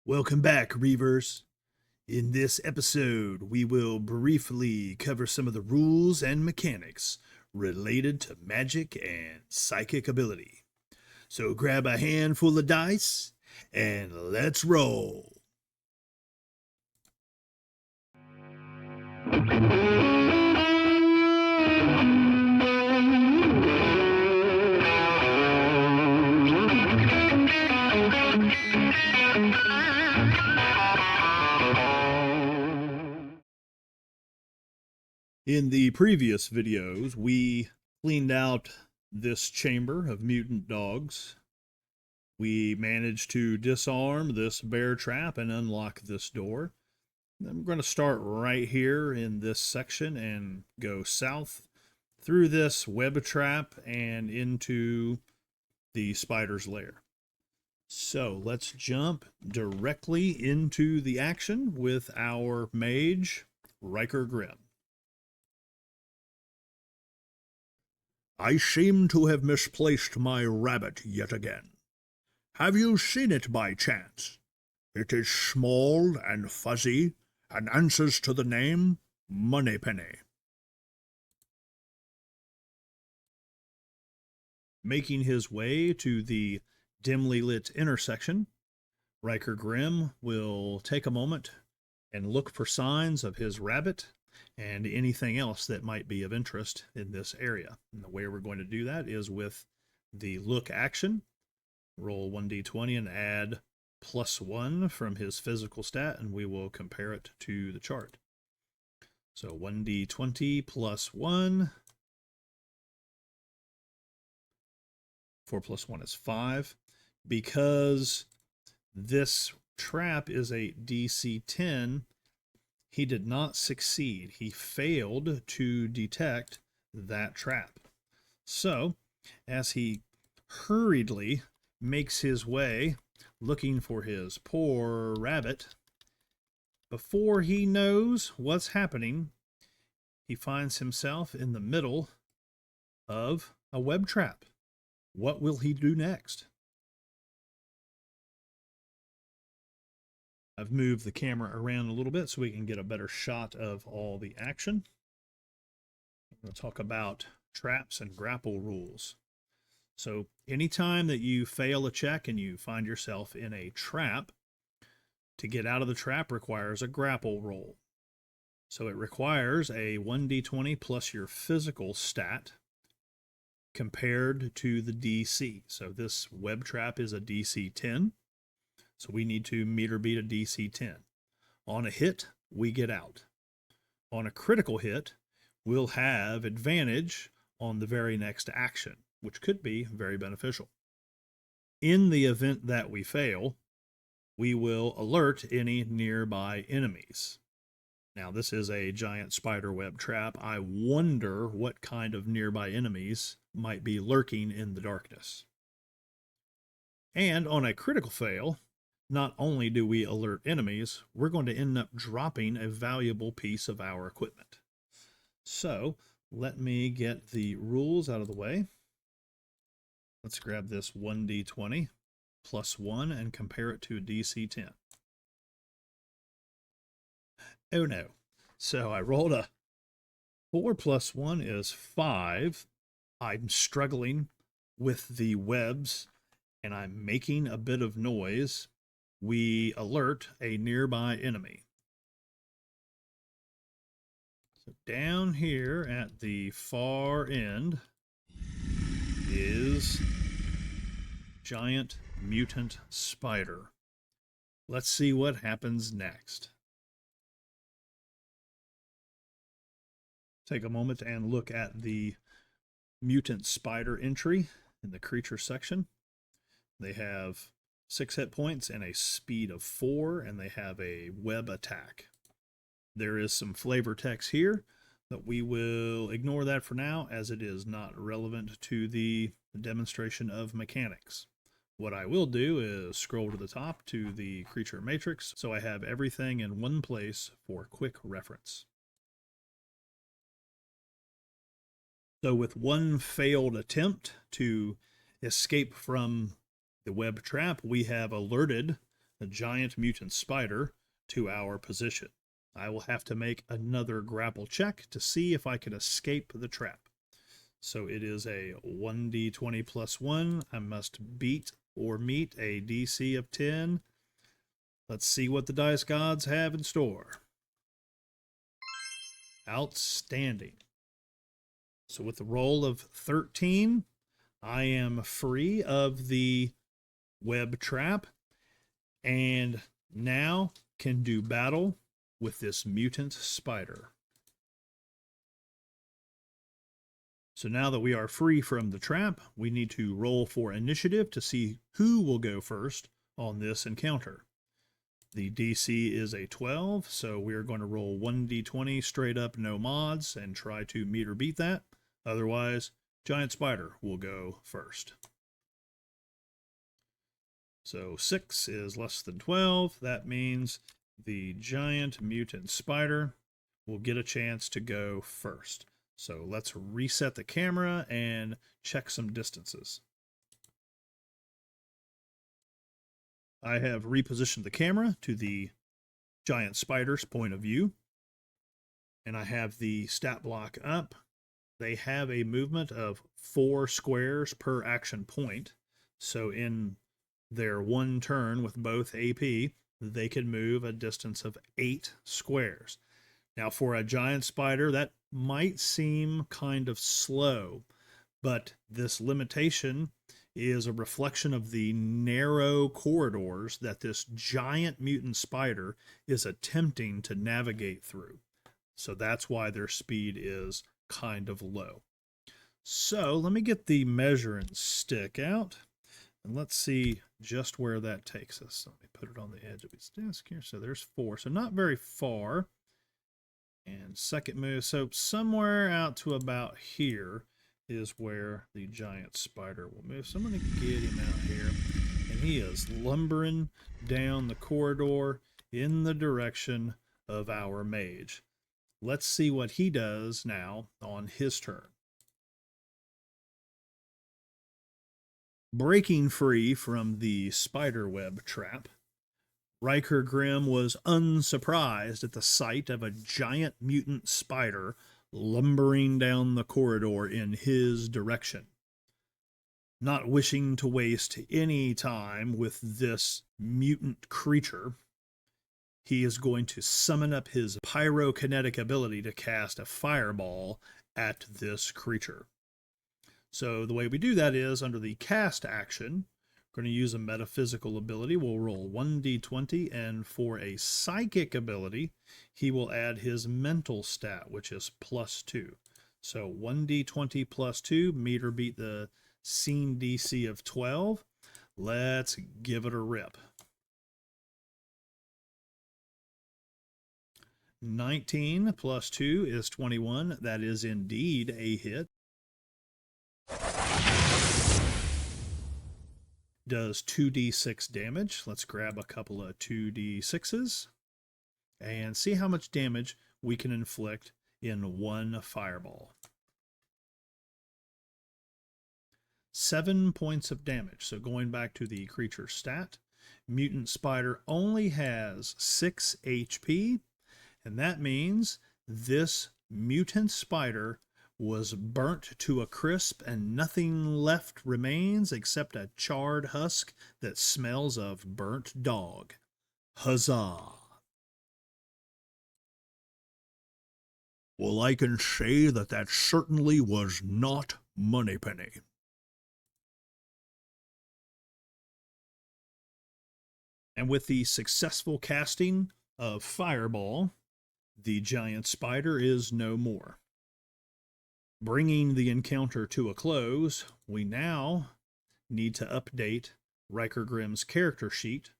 Welcome back, Reavers. In this episode, we will briefly cover some of the rules and mechanics related to magic and psychic ability. So grab a handful of dice and let's roll. In the previous videos, we cleaned out this chamber of mutant dogs. We managed to disarm this bear trap and unlock this door. Then we're going to start right here in this section and go south through this web trap and into the spider's lair. So let's jump directly into the action with our mage, Riker Grimm. I seem to have misplaced my rabbit yet again. Have you seen it by chance? It is small and fuzzy and answers to the name Moneypenny. Making his way to the dimly lit intersection, Riker Grimm will take a moment and look for signs of his rabbit and anything else that might be of interest in this area. And the way we're going to do that is with the look action. Roll 1d20 and add +1 from his physical stat, and we will compare it to the chart. So 1d20 plus 1. 4 plus 1 is 5. Because this trap is a DC 10, he did not succeed. He failed to detect that trap. So, as he hurriedly makes his way looking for his poor rabbit, before he knows what's happening, he finds himself in the middle of a web trap. What will he do next? I've moved the camera around a little bit so we can get a better shot of all the action. We'll talk about traps and grapple rules. So anytime that you fail a check and you find yourself in a trap, to get out of the trap requires a grapple roll. So it requires a 1d20 plus your physical stat compared to the DC. So this web trap is a DC 10. So we need to meet or beat a DC 10. On a hit, we get out. On a critical hit, we'll have advantage on the very next action, which could be very beneficial. In the event that we fail, we will alert any nearby enemies. Now, this is a giant spider web trap. I wonder what kind of nearby enemies might be lurking in the darkness. And on a critical fail, not only do we alert enemies, we're going to end up dropping a valuable piece of our equipment. So let me get the rules out of the way. Let's grab this 1d20 plus 1 and compare it to a DC 10. Oh no. So I rolled a 4 plus 1 is 5. I'm struggling with the webs and I'm making a bit of noise. We alert a nearby enemy. So down here at the far end is giant mutant spider. Let's see what happens next. Take a moment and look at the mutant spider entry in the creature section. They have 6 hit points and a speed of 4, and they have a web attack. There is some flavor text here, but we will ignore that for now as it is not relevant to the demonstration of mechanics. What I will do is scroll to the top to the creature matrix so I have everything in one place for quick reference. So with one failed attempt to escape from the web trap, we have alerted the giant mutant spider to our position. I will have to make another grapple check to see if I can escape the trap. So it is a 1d20 plus 1. I must beat or meet a DC of 10. Let's see what the dice gods have in store. Outstanding. So with the roll of 13, I am free of the web trap and now can do battle with this mutant spider. So now that we are free from the trap, we need to roll for initiative to see who will go first on this encounter. The DC is a 12, so we are going to roll 1d20 straight up, no mods, and try to meet or beat that. Otherwise, giant spider will go first. So 6 is less than 12. That means the giant mutant spider will get a chance to go first. So let's reset the camera and check some distances. I have repositioned the camera to the giant spider's point of view, and I have the stat block up. They have a movement of 4 squares per action point. So in their one turn with both AP, they can move a distance of 8 squares. Now for a giant spider, that might seem kind of slow, but this limitation is a reflection of the narrow corridors that this giant mutant spider is attempting to navigate through. So that's why their speed is kind of low. So let me get the measuring stick out and let's see just where that takes us. Let me put it on the edge of his desk here. So there's 4, so not very far. And second move, so somewhere out to about here is where the giant spider will move. So I'm going to get him out here, and he is lumbering down the corridor in the direction of our mage. Let's see what he does now on his turn. Breaking free from the spider web trap, Riker Grimm was unsurprised at the sight of a giant mutant spider lumbering down the corridor in his direction. Not wishing to waste any time with this mutant creature, he is going to summon up his pyrokinetic ability to cast a fireball at this creature. So the way we do that is under the cast action, we're going to use a metaphysical ability. We'll roll 1d20, and for a psychic ability, he will add his mental stat, which is +2. So 1d20 +2, meet or beat the scene DC of 12. Let's give it a rip. 19 +2 is 21. That is indeed a hit. Does 2d6 damage. Let's grab a couple of 2d6s and see how much damage we can inflict in one fireball. 7 points of damage. So going back to the creature stat, mutant spider only has 6 HP, and that means this mutant spider was burnt to a crisp and nothing left remains except a charred husk that smells of burnt dog. Huzzah! Well, I can say that certainly was not Moneypenny. And with the successful casting of Fireball, the giant spider is no more. Bringing the encounter to a close, we now need to update Riker Grimm's character sheet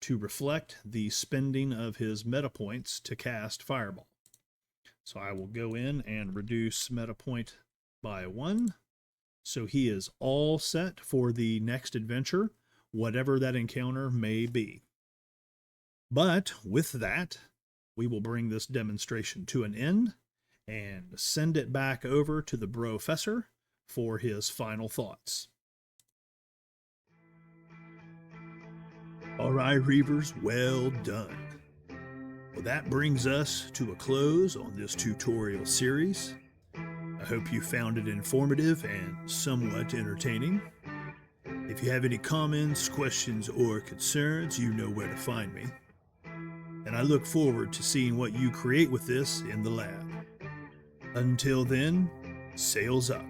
to reflect the spending of his meta points to cast Fireball. So I will go in and reduce meta point by 1. So he is all set for the next adventure, whatever that encounter may be. But with that, we will bring this demonstration to an end and send it back over to the Brofessor for his final thoughts. All right, Reavers, well done. Well, that brings us to a close on this tutorial series. I hope you found it informative and somewhat entertaining. If you have any comments, questions, or concerns, you know where to find me. And I look forward to seeing what you create with this in the lab. Until then, sails up.